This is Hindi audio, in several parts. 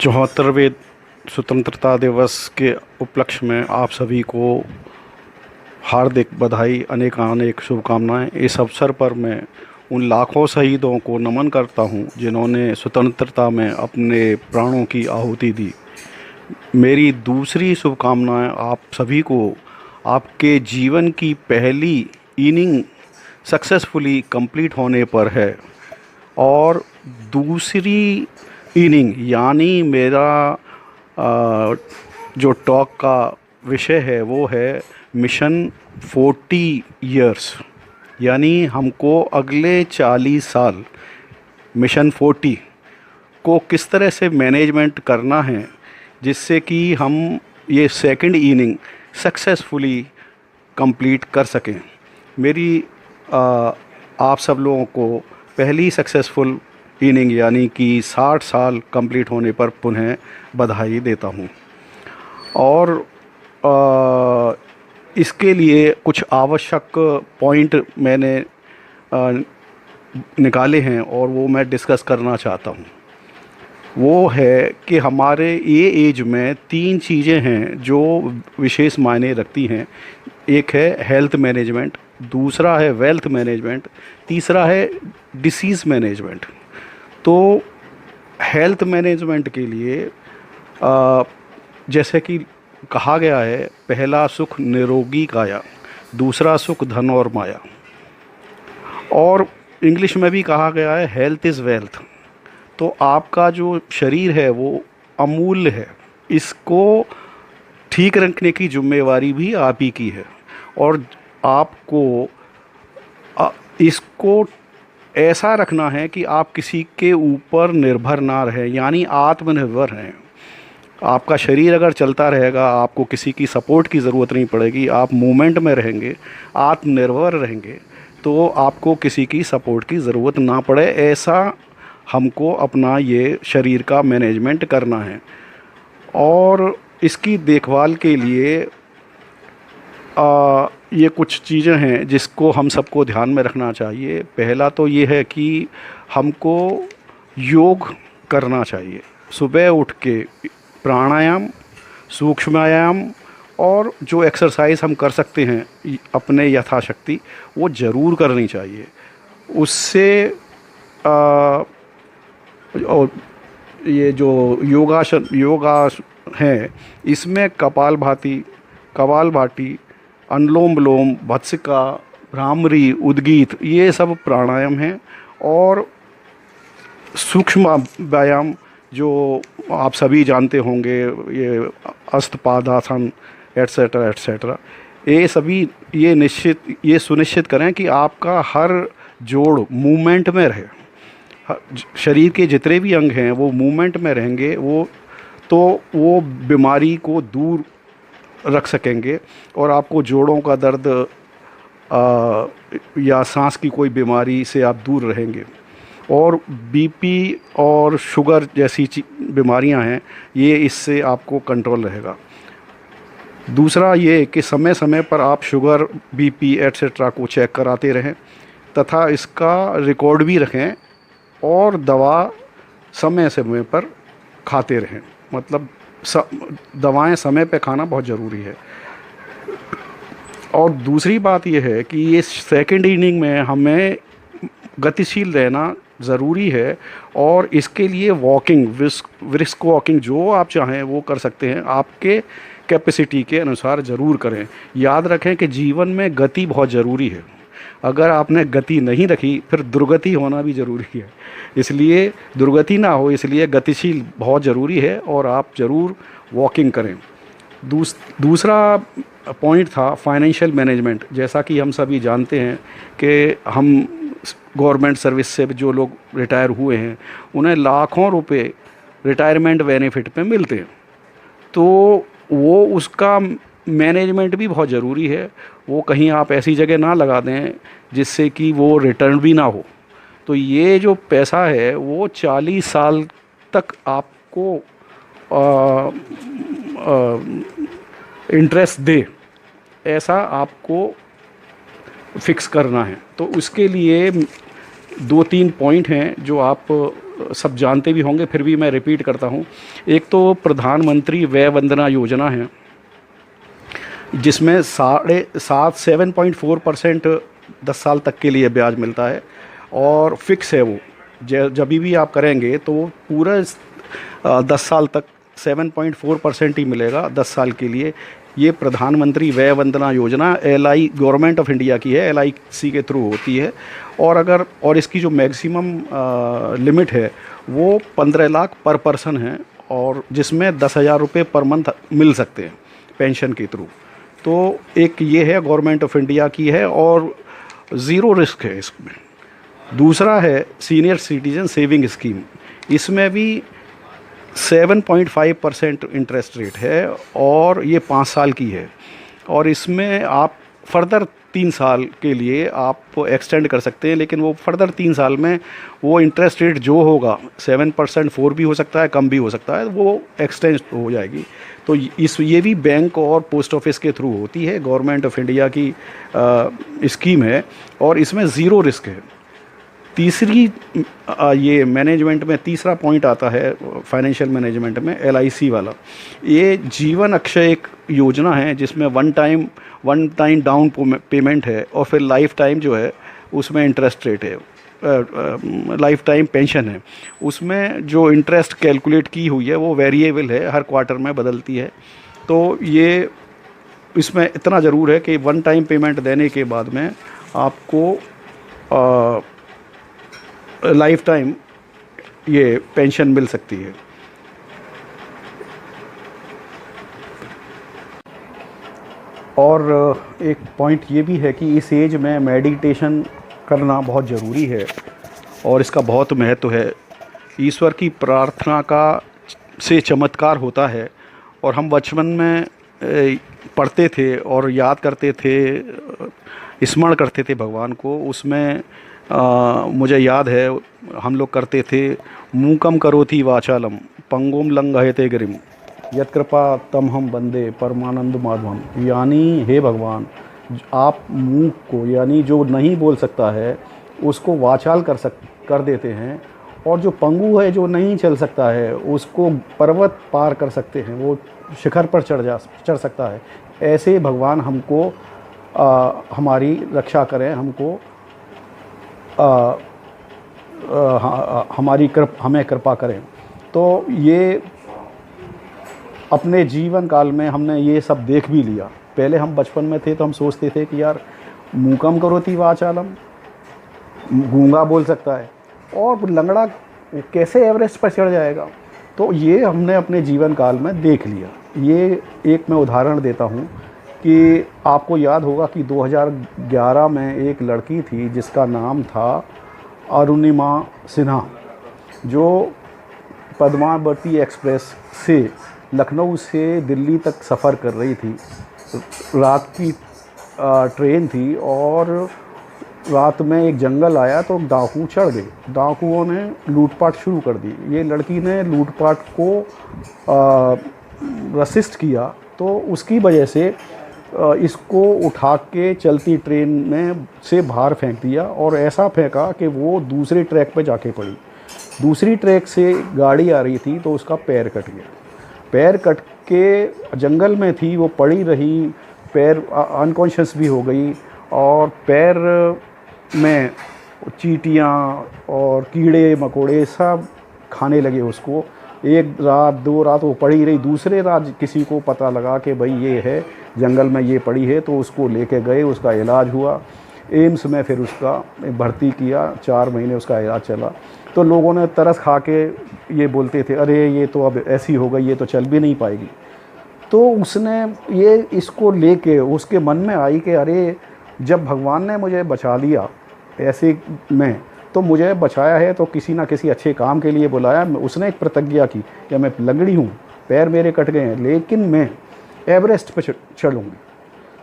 74वें स्वतंत्रता दिवस के उपलक्ष्य में आप सभी को हार्दिक बधाई, अनेक शुभकामनाएं। इस अवसर पर मैं उन लाखों शहीदों को नमन करता हूं जिन्होंने स्वतंत्रता में अपने प्राणों की आहुति दी। मेरी दूसरी शुभकामनाएं आप सभी को आपके जीवन की पहली इनिंग सक्सेसफुली कंप्लीट होने पर है। और दूसरी इनिंग यानी मेरा जो टॉक का विषय है वो है मिशन 40 इयर्स, यानी हमको अगले 40 साल मिशन 40 को किस तरह से मैनेजमेंट करना है जिससे कि हम ये सेकंड इनिंग सक्सेसफुली कंप्लीट कर सकें। मेरी आप सब लोगों को पहली सक्सेसफुल इनिंग यानी कि 60 साल कंप्लीट होने पर पुनः बधाई देता हूं। और इसके लिए कुछ आवश्यक पॉइंट मैंने निकाले हैं और वो मैं डिस्कस करना चाहता हूं। वो है कि हमारे ये एज में 3 चीज़ें हैं जो विशेष मायने रखती हैं। एक है हेल्थ मैनेजमेंट, दूसरा है वेल्थ मैनेजमेंट, तीसरा है डिसीज़ मैनेजमेंट। तो हेल्थ मैनेजमेंट के लिए जैसे कि कहा गया है, पहला सुख निरोगी काया, दूसरा सुख धन और माया। और इंग्लिश में भी कहा गया है हेल्थ इज़ वेल्थ। तो आपका जो शरीर है वो अमूल्य है, इसको ठीक रखने की जिम्मेवारी भी आप ही की है। और आपको इसको ऐसा रखना है कि आप किसी के ऊपर निर्भर ना रहें, यानी आत्मनिर्भर रहें। आपका शरीर अगर चलता रहेगा, आपको किसी की सपोर्ट की ज़रूरत नहीं पड़ेगी, आप मूवमेंट में रहेंगे, आत्मनिर्भर रहेंगे, तो आपको किसी की सपोर्ट की ज़रूरत ना पड़े। ऐसा हमको अपना ये शरीर का मैनेजमेंट करना है। और इसकी देखभाल के लिए ये कुछ चीज़ें हैं जिसको हम सबको ध्यान में रखना चाहिए। पहला तो ये है कि हमको योग करना चाहिए। सुबह उठ के प्राणायाम, सूक्ष्म व्यायाम और जो एक्सरसाइज हम कर सकते हैं अपने यथाशक्ति, वो ज़रूर करनी चाहिए। उससे और ये जो योगा है, इसमें कपालभाति, अनुलोम विलोम, भत्सिका, भ्रामरी, उद्गीत, ये सब प्राणायाम हैं। और सूक्ष्म व्यायाम जो आप सभी जानते होंगे, ये हस्तपादासन एट्सेट्रा एट्सेट्रा, ये सभी ये सुनिश्चित करें कि आपका हर जोड़ मूवमेंट में रहे। शरीर के जितने भी अंग हैं वो मूवमेंट में रहेंगे, वो बीमारी को दूर रख सकेंगे और आपको जोड़ों का दर्द या सांस की कोई बीमारी से आप दूर रहेंगे। और बीपी और शुगर जैसी बीमारियां हैं, ये इससे आपको कंट्रोल रहेगा। दूसरा ये कि समय समय पर आप शुगर, बीपी एट्सेट्रा को चेक कराते रहें तथा इसका रिकॉर्ड भी रखें और दवा समय समय पर खाते रहें। मतलब दवाएं समय पे खाना बहुत ज़रूरी है। और दूसरी बात यह है कि ये सेकंड इनिंग में हमें गतिशील रहना ज़रूरी है। और इसके लिए वॉकिंग, ब्रिस्क वॉकिंग जो आप चाहें वो कर सकते हैं, आपके कैपेसिटी के अनुसार ज़रूर करें। याद रखें कि जीवन में गति बहुत ज़रूरी है। अगर आपने गति नहीं रखी फिर दुर्गति होना भी ज़रूरी है। इसलिए दुर्गति ना हो, इसलिए गतिशील बहुत ज़रूरी है और आप ज़रूर वॉकिंग करें। दूसरा पॉइंट था फाइनेंशियल मैनेजमेंट। जैसा कि हम सभी जानते हैं कि हम गवर्नमेंट सर्विस से जो लोग रिटायर हुए हैं उन्हें लाखों रुपए रिटायरमेंट बेनिफिट पे मिलते हैं। तो वो उसका मैनेजमेंट भी बहुत ज़रूरी है। वो कहीं आप ऐसी जगह ना लगा दें जिससे कि वो रिटर्न भी ना हो। तो ये जो पैसा है वो 40 साल तक आपको इंटरेस्ट दे, ऐसा आपको फिक्स करना है। तो उसके लिए 2-3 पॉइंट हैं जो आप सब जानते भी होंगे, फिर भी मैं रिपीट करता हूँ। एक तो प्रधानमंत्री वय वंदना योजना है, जिसमें 7.4% 10 साल तक के लिए ब्याज मिलता है और फिक्स है वो। जब भी आप करेंगे तो पूरा 10 साल तक 7.4% ही मिलेगा 10 साल के लिए। ये प्रधानमंत्री वय Vandana Yojana LI government of India की है, LIC के थ्रू होती है। और इसकी जो मैक्सिमम लिमिट है वो 15 लाख पर पर्सन है, और जिसमें 10,000 रुपये पर मंथ मिल सकते हैं पेंशन के थ्रू। तो एक ये है गवर्नमेंट ऑफ इंडिया की है और ज़ीरो रिस्क है इसमें। दूसरा है सीनियर सिटीजन सेविंग स्कीम, इसमें भी 7.5% इंटरेस्ट रेट है और ये 5 साल की है। और इसमें आप फर्दर 3 साल के लिए आप एक्सटेंड कर सकते हैं, लेकिन वो फर्दर 3 साल में वो इंटरेस्ट रेट जो होगा 7%, 4 भी हो सकता है, कम भी हो सकता है, वो एक्सटेंड हो जाएगी। तो ये भी बैंक और पोस्ट ऑफिस के थ्रू होती है, गवर्नमेंट ऑफ इंडिया की स्कीम है और इसमें ज़ीरो रिस्क है। तीसरी ये मैनेजमेंट में तीसरा पॉइंट आता है फाइनेंशियल मैनेजमेंट में LIC वाला। ये जीवन अक्षय एक योजना है जिसमें वन टाइम डाउन पेमेंट है और फिर लाइफ टाइम जो है उसमें इंटरेस्ट रेट है, लाइफ टाइम पेंशन है। उसमें जो इंटरेस्ट कैलकुलेट की हुई है वो वेरिएबल है, हर क्वार्टर में बदलती है। तो ये इसमें इतना ज़रूर है कि वन टाइम पेमेंट देने के बाद में आपको लाइफ टाइम ये पेंशन मिल सकती है। और एक पॉइंट ये भी है कि इस एज में मेडिटेशन करना बहुत ज़रूरी है और इसका बहुत महत्व है। ईश्वर की प्रार्थना से चमत्कार होता है। और हम बचपन में पढ़ते थे और याद करते थे, स्मरण करते थे भगवान को। उसमें मुझे याद है हम लोग करते थे, मूकम करोति वाचालम पंगुम लंघयते गिरिम यत्कृपा तमहम वंदे परमानंद माधवम। यानी हे भगवान, आप मूक को, यानी जो नहीं बोल सकता है, उसको वाचाल कर देते हैं, और जो पंगु है, जो नहीं चल सकता है, उसको पर्वत पार कर सकते हैं, वो शिखर पर चढ़ सकता है। ऐसे भगवान हमको हमारी रक्षा करें, हमको हमें कृपा करें। तो ये अपने जीवन काल में हमने ये सब देख भी लिया। पहले हम बचपन में थे तो हम सोचते थे कि यार मूकम करोति वाचालम, गूंगा बोल सकता है और लंगड़ा कैसे एवरेस्ट पर चढ़ जाएगा। तो ये हमने अपने जीवन काल में देख लिया। ये एक मैं उदाहरण देता हूँ कि आपको याद होगा कि 2011 में एक लड़की थी जिसका नाम था अरुणिमा सिन्हा, जो पद्मावती एक्सप्रेस से लखनऊ से दिल्ली तक सफ़र कर रही थी। रात की ट्रेन थी और रात में एक जंगल आया तो डाकू चढ़ गए। डाकुओं ने लूटपाट शुरू कर दी। ये लड़की ने लूटपाट को रसिस्ट किया, तो उसकी वजह से इसको उठा के चलती ट्रेन में से बाहर फेंक दिया और ऐसा फेंका कि वो दूसरे ट्रैक पे जाके पड़ी। दूसरी ट्रैक से गाड़ी आ रही थी तो उसका पैर कट गया। पैर कट के जंगल में थी, वो पड़ी रही, पैर अनकॉन्शियस भी हो गई और पैर में चींटियाँ और कीड़े मकोड़े सब खाने लगे उसको। एक रात 2 रात वो पड़ी रही। दूसरे रात किसी को पता लगा कि भाई ये है जंगल में ये पड़ी है, तो उसको लेके गए, उसका इलाज हुआ एम्स में, फिर उसका भर्ती किया, 4 महीने उसका इलाज चला। तो लोगों ने तरस खा के ये बोलते थे, अरे ये तो अब ऐसी हो गई, ये तो चल भी नहीं पाएगी। तो उसने ये इसको लेके उसके मन में आई कि अरे जब भगवान ने मुझे बचा लिया ऐसे में, तो मुझे बचाया है तो किसी ना किसी अच्छे काम के लिए बुलाया। उसने एक प्रतिज्ञा की कि मैं लंगड़ी हूँ, पैर मेरे कट गए हैं, लेकिन मैं एवरेस्ट पर चढ़ूँगी।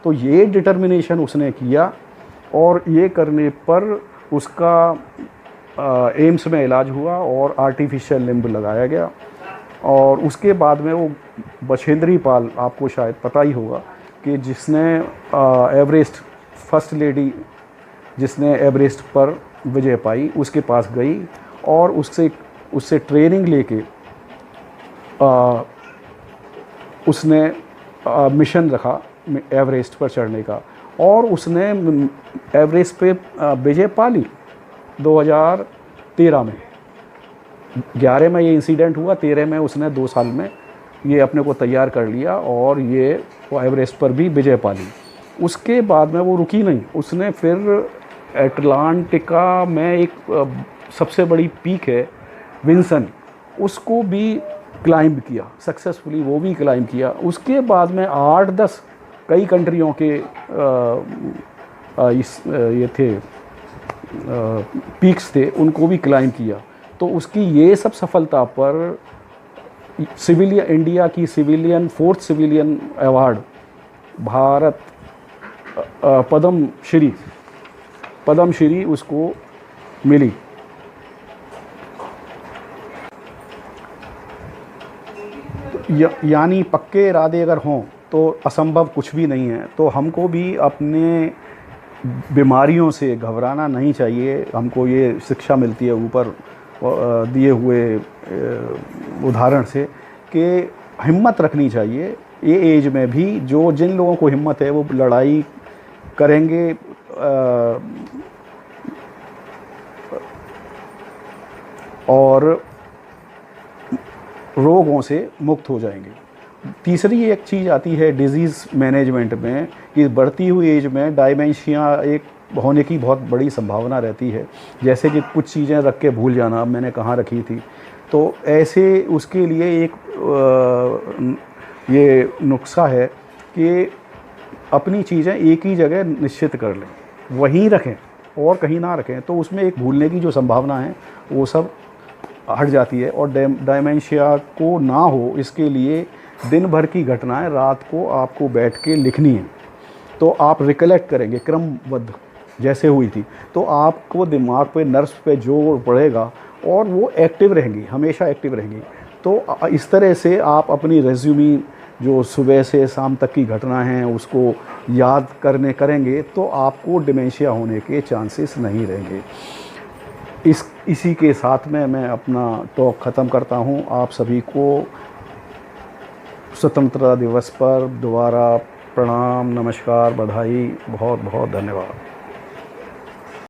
तो ये डिटर्मिनेशन उसने किया और ये करने पर उसका एम्स में इलाज हुआ और आर्टिफिशियल लिम्ब लगाया गया। और उसके बाद में वो बछेंद्री पाल, आपको शायद पता ही होगा, कि जिसने एवरेस्ट फर्स्ट लेडी जिसने एवरेस्ट पर विजय पाई, उसके पास गई और उससे उससे ट्रेनिंग लेके उसने मिशन रखा एवरेस्ट पर चढ़ने का, और उसने एवरेस्ट पे विजय पा ली 2013 में। 11 में ये इंसिडेंट हुआ, 13 में उसने 2 साल में ये अपने को तैयार कर लिया और ये वो एवरेस्ट पर भी विजय पा ली। उसके बाद में वो रुकी नहीं, उसने फिर एटलांटिका में एक सबसे बड़ी पीक है विंसन, उसको भी क्लाइंब किया सक्सेसफुली, वो भी क्लाइंब किया। उसके बाद में 8-10 कई कंट्रियों के ये थे पीक्स थे, उनको भी क्लाइंब किया। तो उसकी ये सब सफलता पर सिविलियन इंडिया की civilian 4th civilian award Bharat Padma Shri उसको मिली। यानी पक्के इरादे अगर हों तो असंभव कुछ भी नहीं है। तो हमको भी अपने बीमारियों से घबराना नहीं चाहिए। हमको ये शिक्षा मिलती है ऊपर दिए हुए उदाहरण से कि हिम्मत रखनी चाहिए। ये एज में भी जिन लोगों को हिम्मत है वो लड़ाई करेंगे और रोगों से मुक्त हो जाएंगे। तीसरी एक चीज़ आती है डिज़ीज़ मैनेजमेंट में कि बढ़ती हुई एज में डायमेंशिया एक होने की बहुत बड़ी संभावना रहती है। जैसे कि कुछ चीज़ें रख के भूल जाना, मैंने कहाँ रखी थी। तो ऐसे उसके लिए एक ये नुस्खा है कि अपनी चीज़ें एक ही जगह निश्चित कर लें, वहीं रखें और कहीं ना रखें। तो उसमें एक भूलने की जो संभावना है वो सब हट जाती है। और डायमेंशिया को ना हो इसके लिए दिन भर की घटनाएं रात को आपको बैठ के लिखनी है। तो आप रिकलेक्ट करेंगे क्रमबद्ध जैसे हुई थी, तो आपको दिमाग पे नर्व्स पे जोर पड़ेगा और वो एक्टिव रहेंगी, हमेशा एक्टिव रहेंगी। तो इस तरह से आप अपनी रेज्यूमी जो सुबह से शाम तक की घटना है उसको याद करेंगे तो आपको डिमेंशिया होने के चांसेस नहीं रहेंगे। इसी के साथ में मैं अपना टॉक ख़त्म करता हूँ। आप सभी को स्वतंत्रता दिवस पर दोबारा प्रणाम, नमस्कार, बधाई, बहुत बहुत धन्यवाद।